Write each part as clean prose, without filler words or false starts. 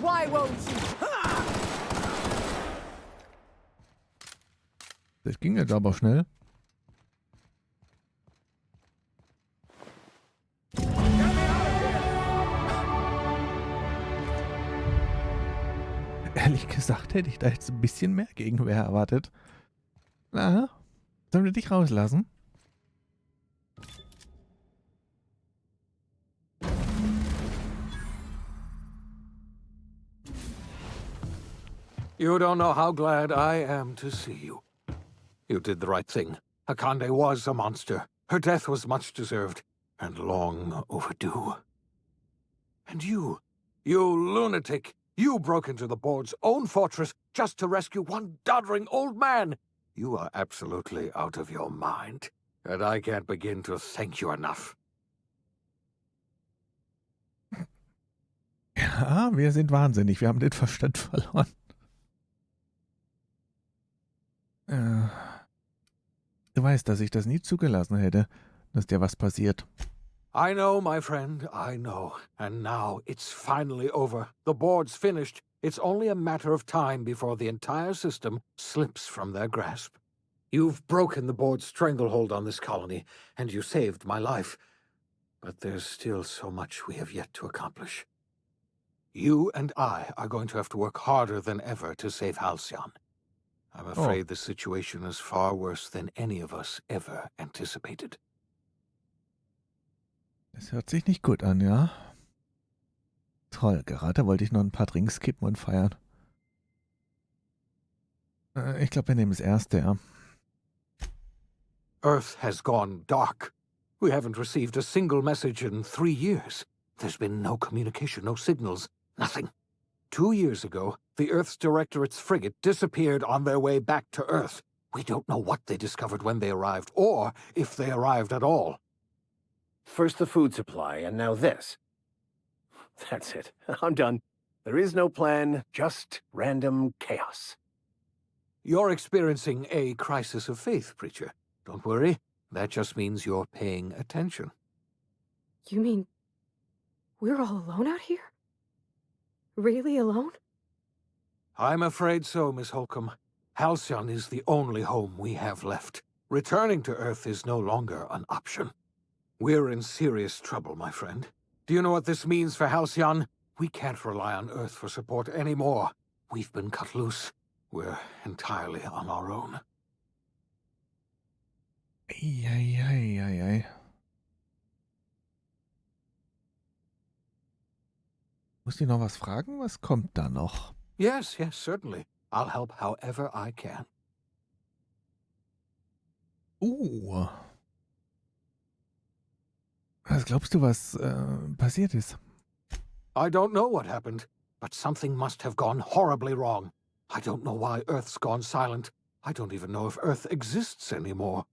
Why won't you? Das ging jetzt aber schnell. Ehrlich gesagt hätte ich da jetzt ein bisschen mehr Gegenwehr erwartet. Na, sollen wir dich rauslassen? You don't know how glad I am to see you. You did the right thing. Akande was a monster. Her death was much deserved, and long overdue. And you lunatic, you broke into the board's own fortress just to rescue one doddering old man. You are absolutely out of your mind, and I can't begin to thank you enough. Ja, wir sind wahnsinnig. Wir haben den Verstand verloren. Du weißt, dass ich das nie zugelassen hätte, dass dir was passiert. I know, my friend, I know. And now it's finally over. The board's finished. It's only a matter of time before the entire system slips from their grasp. You've broken the board's stranglehold on this colony, and you saved my life. But there's still so much we have yet to accomplish. You and I are going to have to work harder than ever to save Halcyon. I'm afraid the situation is far worse than any of us ever anticipated. Das hört sich nicht gut an, ja? Toll, gerade wollte ich noch ein paar Drinks kippen und feiern. Ich glaube, wir nehmen das erste, ja. Earth has gone dark. We haven't received a single message in 3 years. There's been no communication, no signals, nothing. 2 years ago, the Earth's Directorate's frigate disappeared on their way back to Earth. We don't know what they discovered when they arrived, or if they arrived at all. First the food supply, and now this. That's it. I'm done. There is no plan, just random chaos. You're experiencing a crisis of faith, Preacher. Don't worry. That just means you're paying attention. You mean we're all alone out here? Really alone? I'm afraid so, Miss Holcomb. Halcyon is the only home we have left. Returning to Earth is no longer an option. We're in serious trouble, my friend. Do you know what this means for Halcyon? We can't rely on Earth for support anymore. We've been cut loose. We're entirely on our own. Eieieiei. Muss ich noch was fragen? Was kommt da noch? Yes, certainly. I'll help however I can. Was glaubst du, was passiert ist? I don't know what happened, but something must have gone horribly wrong. I don't know why Earth's gone silent. I don't even know if Earth exists anymore.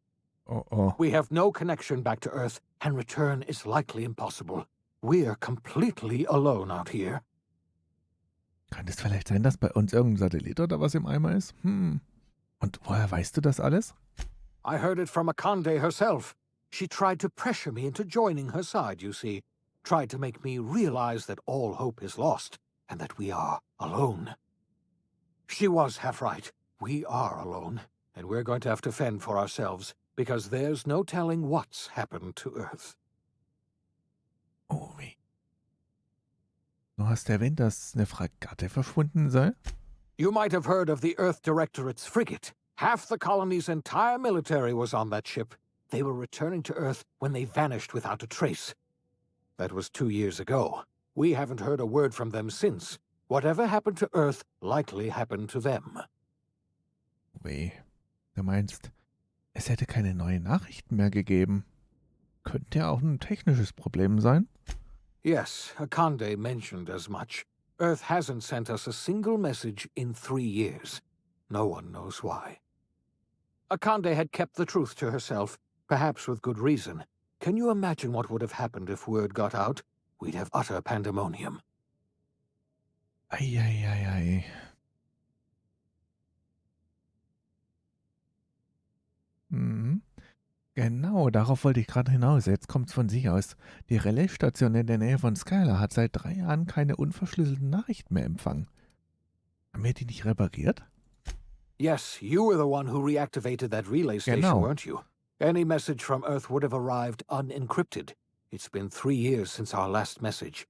Oh. We have no connection back to Earth, and return is likely impossible. We're completely alone out here. Kann es vielleicht sein, dass bei uns irgendein Satellit oder was im Eimer ist? Und woher weißt du das alles? I heard it from Akande herself. She tried to pressure me into joining her side, you see. Tried to make me realize that all hope is lost, and that we are alone. She was half right. We are alone, and we're going to have to fend for ourselves, because there's no telling what's happened to Earth. Oh, wie? Du hast erwähnt, dass eine Fregatte verschwunden sei? You might have heard of the Earth Directorate's frigate. Half the colony's entire military was on that ship. They were returning to Earth when they vanished without a trace. That was 2 years ago. We haven't heard a word from them since. Whatever happened to Earth likely happened to them. Weh. Du meinst, es hätte keine neuen Nachrichten mehr gegeben? Könnte ja auch ein technisches Problem sein? Yes, Akande mentioned as much. Earth hasn't sent us a single message in 3 years. No one knows why. Akande had kept the truth to herself, perhaps with good reason. Can you imagine what would have happened if word got out? We'd have utter pandemonium. Eieiei. Genau, darauf wollte ich gerade hinaus. Jetzt kommt's von sich aus. Die Relaisstation in der Nähe von Skylar hat seit 3 Jahren keine unverschlüsselten Nachrichten mehr empfangen. Haben wir die nicht repariert? Yes, you were the one who reactivated that relay station, Genau. weren't you? Any message from Earth would have arrived unencrypted. It's been 3 years since our last message.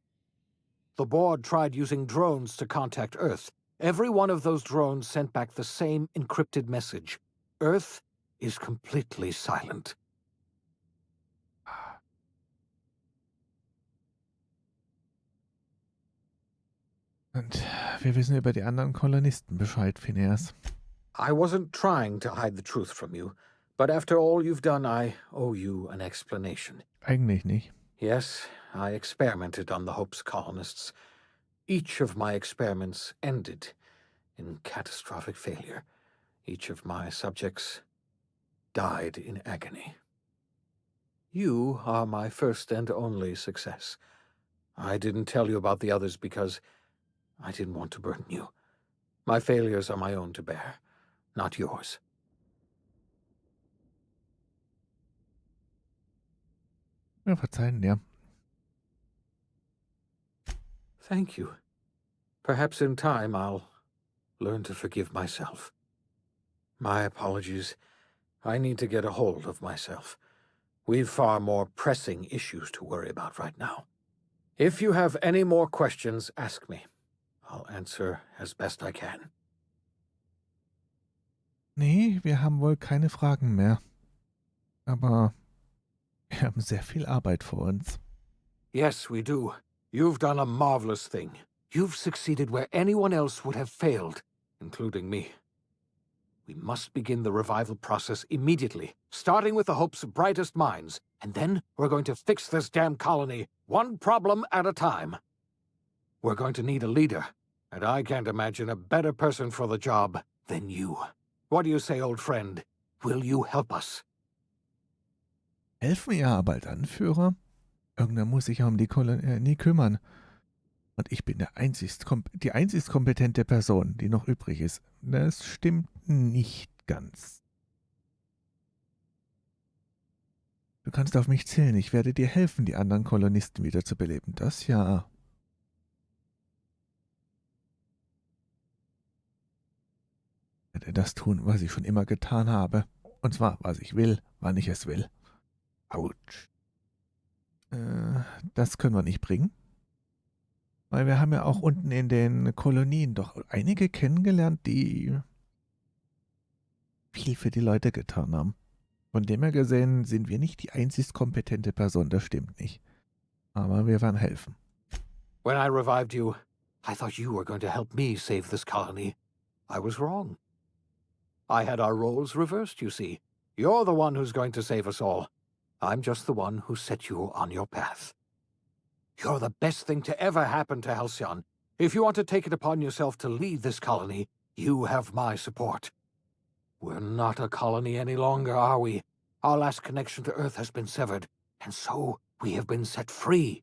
The board tried using drones to contact Earth. Every one of those drones sent back the same encrypted message. Earth is completely silent. Und wir wissen über die anderen Kolonisten Bescheid, Phineas. I wasn't trying to hide the truth from you, but after all you've done, I owe you an explanation. Eigentlich nicht. Yes, I experimented on the Hope's colonists. Each of my experiments ended in catastrophic failure. Each of my subjects died in agony. You are my first and only success. I didn't tell you about the others because I didn't want to burden you. My failures are my own to bear, not yours. Ja, verzeihen dir. Thank you. Perhaps in time I'll learn to forgive myself. My apologies. I need to get a hold of myself. We've far more pressing issues to worry about right now. If you have any more questions, ask me. I'll answer as best I can. Nee, wir haben wohl keine Fragen mehr. Aber wir haben sehr viel Arbeit vor uns. Yes, we do. You've done a marvelous thing. You've succeeded where anyone else would have failed, including me. We must begin the revival process immediately, starting with the Hope's brightest minds, and then we're going to fix this damn colony, one problem at a time. We're going to need a leader, and I can't imagine a better person for the job than you. What do you say, old friend? Will you help us? Helfen ja bald Anführer? Irgendwer muss sich ja um die Kolonie kümmern. Und ich bin die einzigst kompetente Person, die noch übrig ist. Das stimmt nicht ganz. Du kannst auf mich zählen. Ich werde dir helfen, die anderen Kolonisten wiederzubeleben. Das ja. Ich werde das tun, was ich schon immer getan habe. Und zwar, was ich will, wann ich es will. Autsch. Das können wir nicht bringen. Weil wir haben ja auch unten in den Kolonien doch einige kennengelernt, die viel für die Leute getan haben. Von dem her gesehen sind wir nicht die einzig kompetente Person, das stimmt nicht. Aber wir werden helfen. When I revived you, I thought you were going to help me save this colony. I was wrong. I had our roles reversed, you see. You're the one who's going to save us all. I'm just the one who set you on your path. You're the best thing to ever happen to Halcyon. If you want to take it upon yourself to lead this colony, you have my support. We're not a colony any longer, are we? Our last connection to Earth has been severed, and so we have been set free.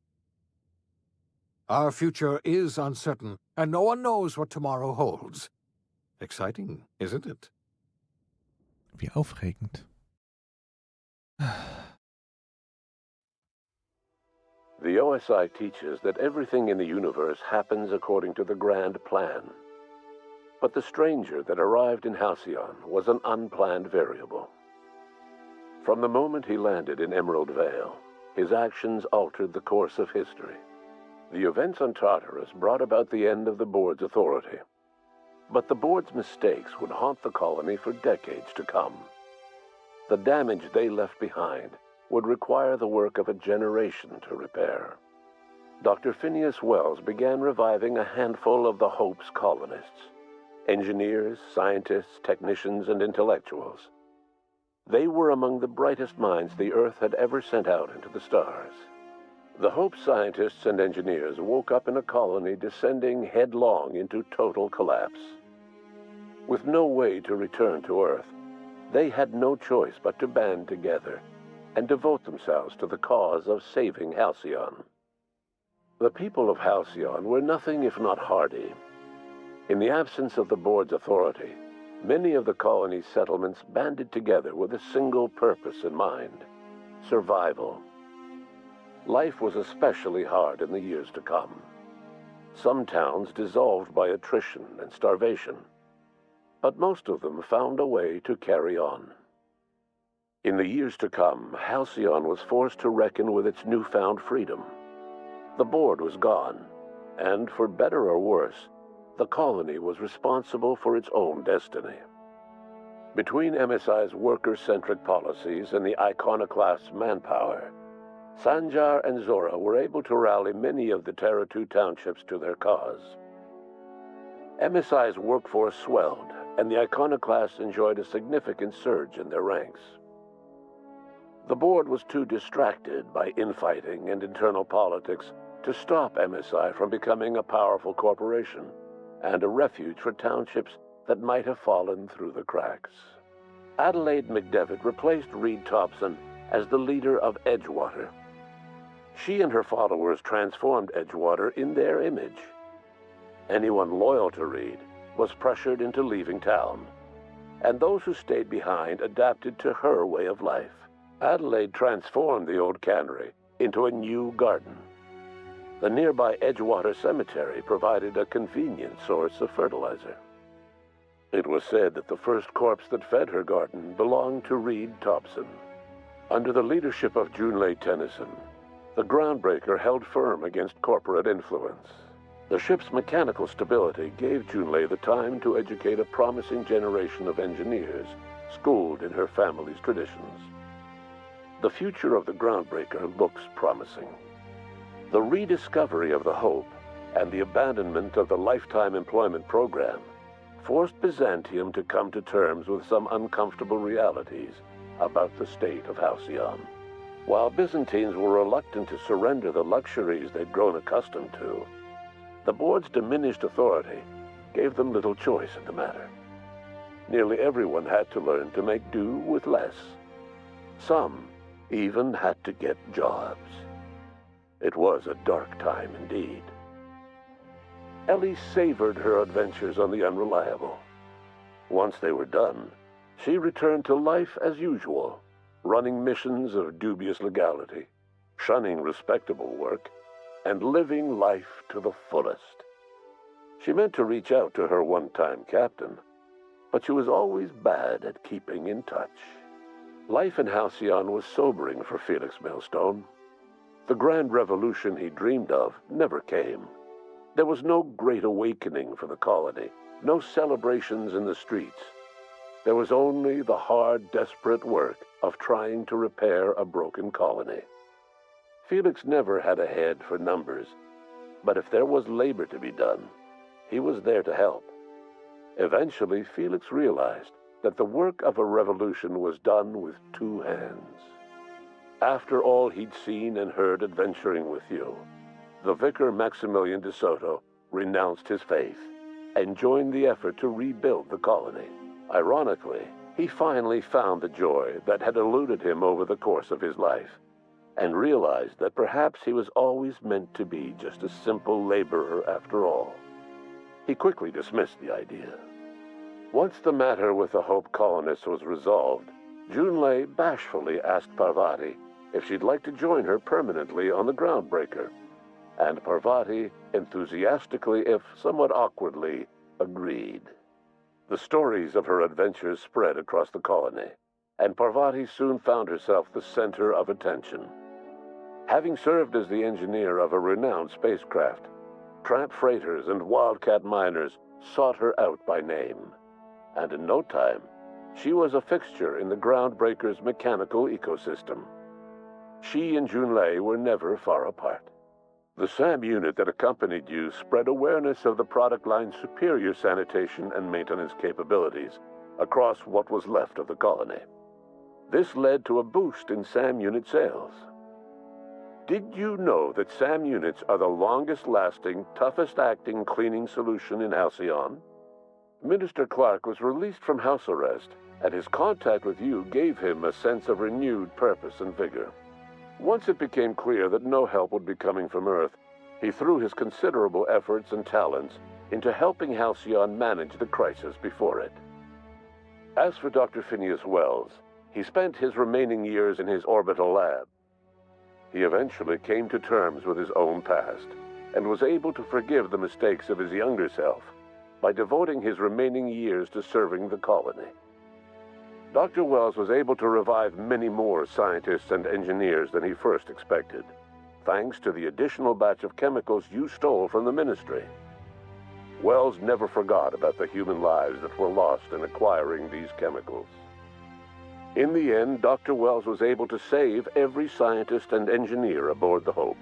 Our future is uncertain, and no one knows what tomorrow holds. Exciting, isn't it? Wie aufregend. The OSI teaches that everything in the universe happens according to the grand plan. But the stranger that arrived in Halcyon was an unplanned variable. From the moment he landed in Emerald Vale, his actions altered the course of history. The events on Tartarus brought about the end of the board's authority. But the board's mistakes would haunt the colony for decades to come. The damage they left behind would require the work of a generation to repair. Dr. Phineas Wells began reviving a handful of the Hope's colonists. Engineers, scientists, technicians, and intellectuals. They were among the brightest minds the Earth had ever sent out into the stars. The Hope scientists and engineers woke up in a colony descending headlong into total collapse. With no way to return to Earth, they had no choice but to band together and devote themselves to the cause of saving Halcyon. The people of Halcyon were nothing if not hardy. In the absence of the board's authority, Many of the colony's settlements banded together with a single purpose in mind: survival. Life was especially hard in the years to come. Some towns dissolved by attrition and starvation, but most of them found a way to carry on. In the years to come, Halcyon was forced to reckon with its newfound freedom. The board was gone, and for better or worse, the colony was responsible for its own destiny. Between MSI's worker-centric policies and the iconoclast's manpower, Sanjar and Zora were able to rally many of the Terra 2 townships to their cause. MSI's workforce swelled, and the iconoclasts enjoyed a significant surge in their ranks. The board was too distracted by infighting and internal politics to stop MSI from becoming a powerful corporation and a refuge for townships that might have fallen through the cracks. Adelaide McDevitt replaced Reed Thompson as the leader of Edgewater. She and her followers transformed Edgewater in their image. Anyone loyal to Reed was pressured into leaving town, and those who stayed behind adapted to her way of life. Adelaide transformed the old cannery into a new garden. The nearby Edgewater Cemetery provided a convenient source of fertilizer. It was said that the first corpse that fed her garden belonged to Reed Thompson. Under the leadership of Junlei Tennyson, the groundbreaker held firm against corporate influence. The ship's mechanical stability gave Junlei the time to educate a promising generation of engineers, schooled in her family's traditions. The future of the groundbreaker looks promising. The rediscovery of the Hope and the abandonment of the lifetime employment program forced Byzantium to come to terms with some uncomfortable realities about the state of Halcyon. While Byzantines were reluctant to surrender the luxuries they'd grown accustomed to, the board's diminished authority gave them little choice in the matter. Nearly everyone had to learn to make do with less. Some even had to get jobs. It was a dark time indeed. Ellie savored her adventures on the Unreliable. Once they were done, she returned to life as usual, running missions of dubious legality, shunning respectable work, and living life to the fullest. She meant to reach out to her one-time captain, but she was always bad at keeping in touch. Life in Halcyon was sobering for Felix Millstone. The grand revolution he dreamed of never came. There was no great awakening for the colony, no celebrations in the streets. There was only the hard, desperate work of trying to repair a broken colony. Felix never had a head for numbers, but if there was labor to be done, he was there to help. Eventually, Felix realized that the work of a revolution was done with two hands. After all he'd seen and heard adventuring with you, the vicar Maximilian de Soto renounced his faith and joined the effort to rebuild the colony. Ironically, he finally found the joy that had eluded him over the course of his life, and realized that perhaps he was always meant to be just a simple laborer after all. He quickly dismissed the idea. Once the matter with the Hope colonists was resolved, Junlei bashfully asked Parvati if she'd like to join her permanently on the Groundbreaker, and Parvati enthusiastically, if somewhat awkwardly, agreed. The stories of her adventures spread across the colony, and Parvati soon found herself the center of attention. Having served as the engineer of a renowned spacecraft, tramp freighters and wildcat miners sought her out by name, and in no time, she was a fixture in the Groundbreaker's mechanical ecosystem. She and Junlei were never far apart. The SAM unit that accompanied you spread awareness of the product line's superior sanitation and maintenance capabilities across what was left of the colony. This led to a boost in SAM unit sales. Did you know that SAM units are the longest-lasting, toughest-acting cleaning solution in Halcyon? Minister Clark was released from house arrest, and his contact with you gave him a sense of renewed purpose and vigor. Once it became clear that no help would be coming from Earth, he threw his considerable efforts and talents into helping Halcyon manage the crisis before it. As for Dr. Phineas Wells, he spent his remaining years in his orbital lab. He eventually came to terms with his own past and was able to forgive the mistakes of his younger self by devoting his remaining years to serving the colony. Dr. Wells was able to revive many more scientists and engineers than he first expected, thanks to the additional batch of chemicals you stole from the Ministry. Wells never forgot about the human lives that were lost in acquiring these chemicals. In the end, Dr. Wells was able to save every scientist and engineer aboard the Hope.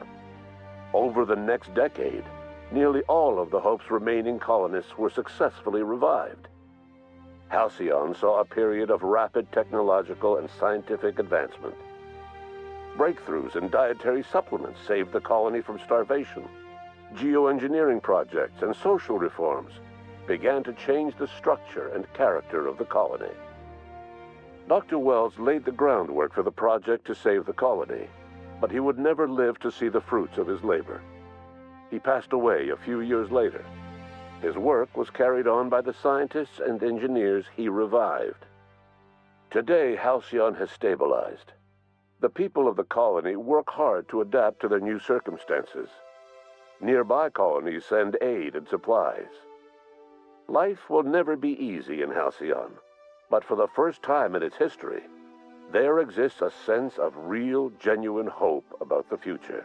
Over the next decade, nearly all of the Hope's remaining colonists were successfully revived. Halcyon saw a period of rapid technological and scientific advancement. Breakthroughs in dietary supplements saved the colony from starvation. Geoengineering projects and social reforms began to change the structure and character of the colony. Dr. Wells laid the groundwork for the project to save the colony, but he would never live to see the fruits of his labor. He passed away a few years later. His work was carried on by the scientists and engineers he revived. Today, Halcyon has stabilized. The people of the colony work hard to adapt to their new circumstances. Nearby colonies send aid and supplies. Life will never be easy in Halcyon, but for the first time in its history, there exists a sense of real, genuine hope about the future.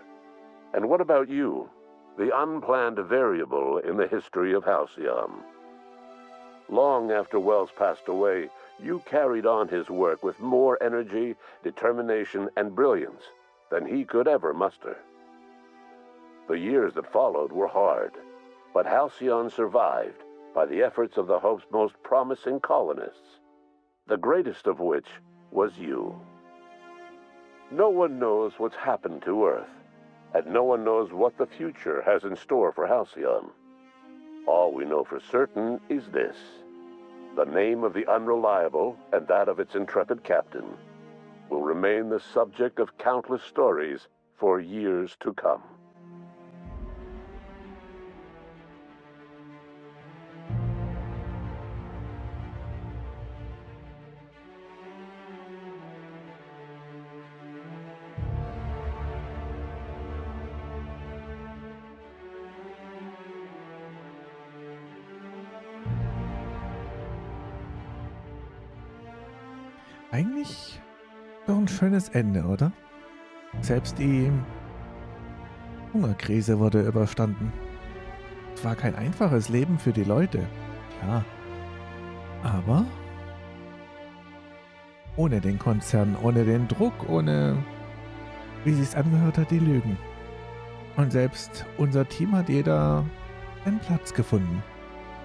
And what about you, the unplanned variable in the history of Halcyon? Long after Wells passed away, you carried on his work with more energy, determination, and brilliance than he could ever muster. The years that followed were hard, but Halcyon survived by the efforts of the Hope's most promising colonists, the greatest of which was you. No one knows what's happened to Earth, and no one knows what the future has in store for Halcyon. All we know for certain is this: the name of the Unreliable and that of its intrepid captain will remain the subject of countless stories for years to come. Eigentlich doch ein schönes Ende, oder? Selbst die Hungerkrise wurde überstanden. Es war kein einfaches Leben für die Leute, klar. Aber ohne den Konzern, ohne den Druck, ohne, wie sich's angehört hat, die Lügen. Und selbst unser Team hat jeder einen Platz gefunden.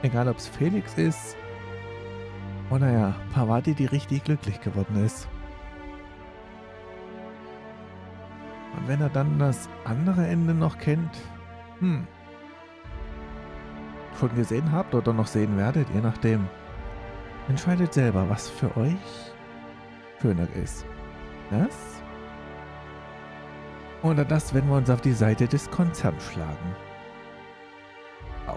Egal ob es Felix ist oder ja, Pavati, die richtig glücklich geworden ist. Und wenn er dann das andere Ende noch kennt, schon gesehen habt oder noch sehen werdet, je nachdem, entscheidet selber, was für euch schöner ist. Das? Oder das, wenn wir uns auf die Seite des Konzerns schlagen. Au.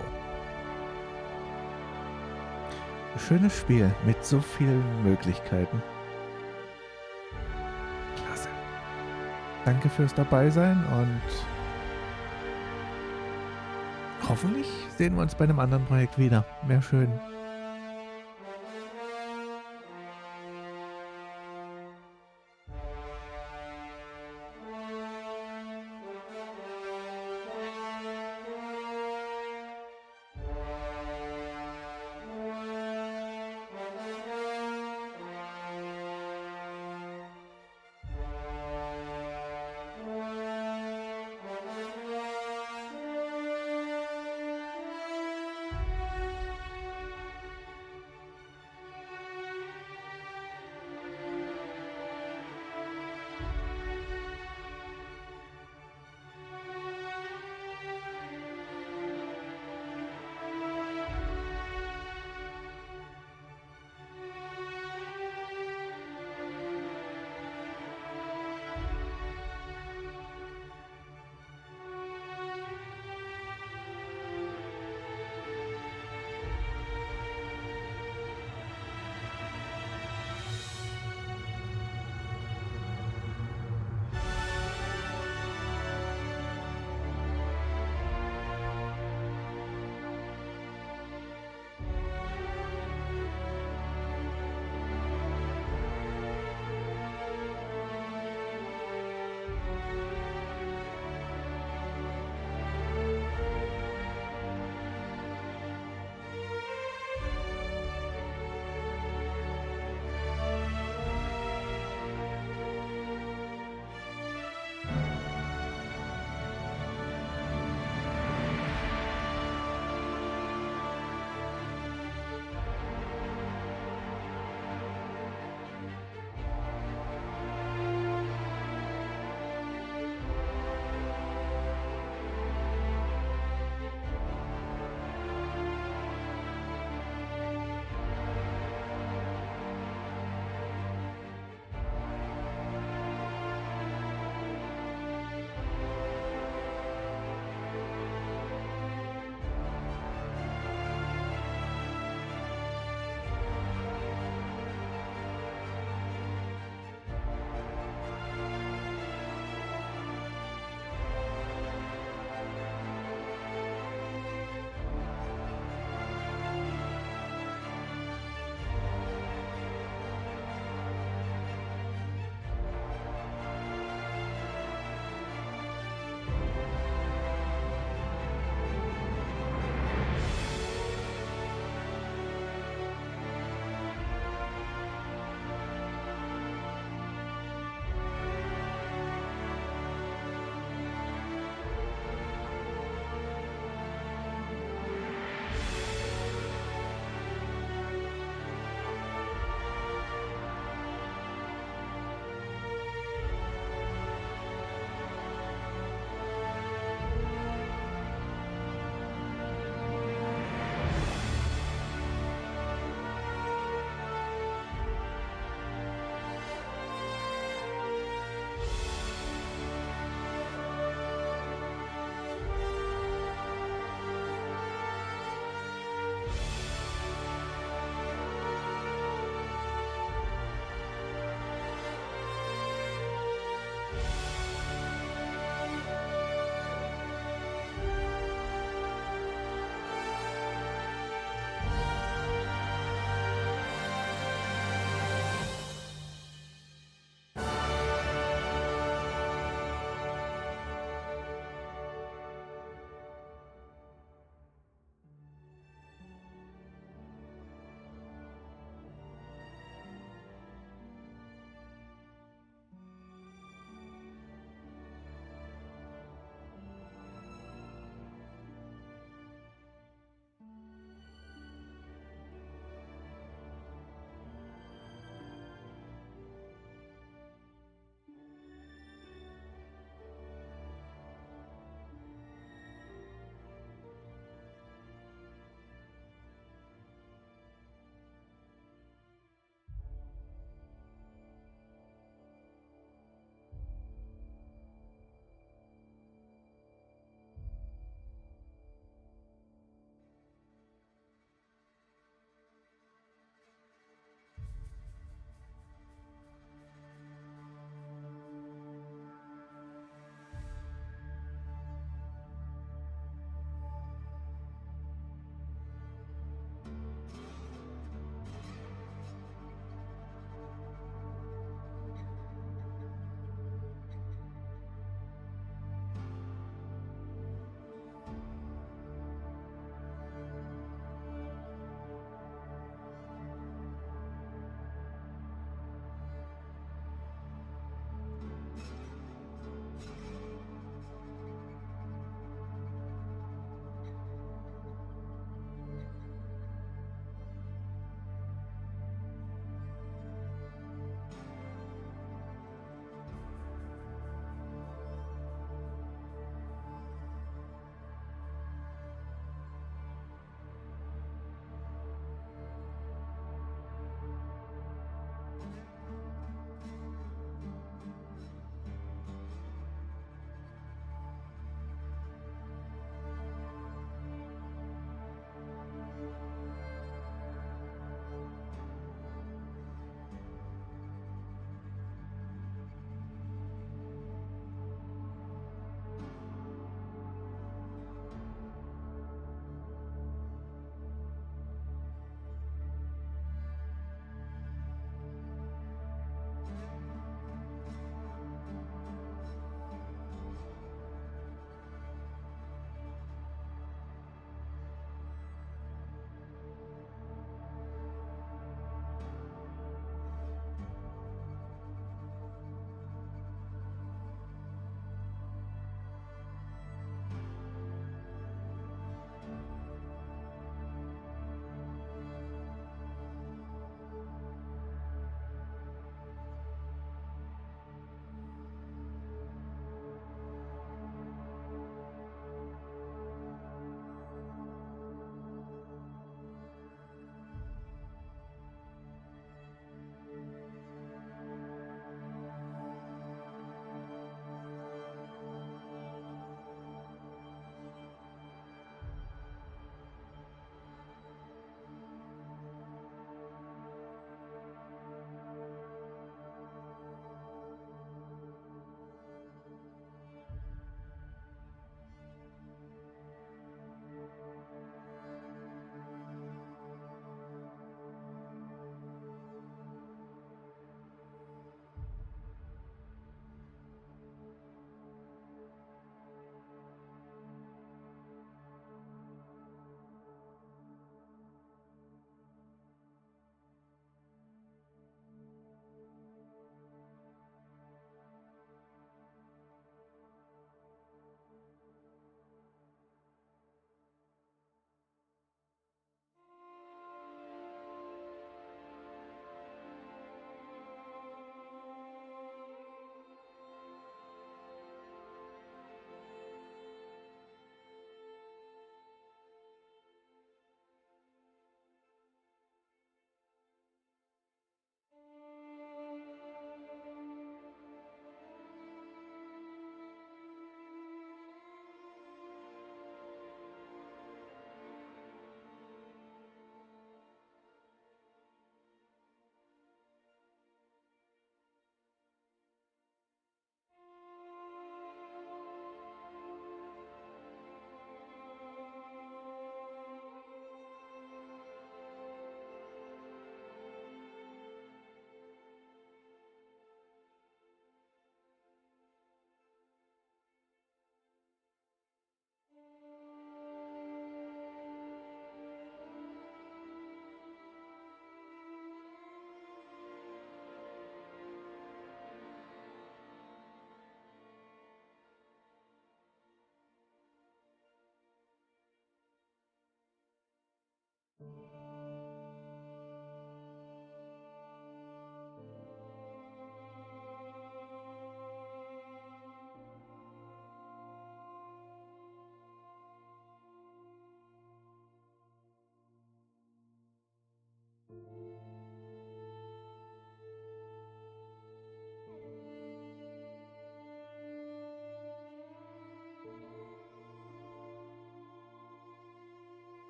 Schönes Spiel mit so vielen Möglichkeiten. Klasse. Danke fürs Dabeisein und hoffentlich sehen wir uns bei einem anderen Projekt wieder. Wäre schön.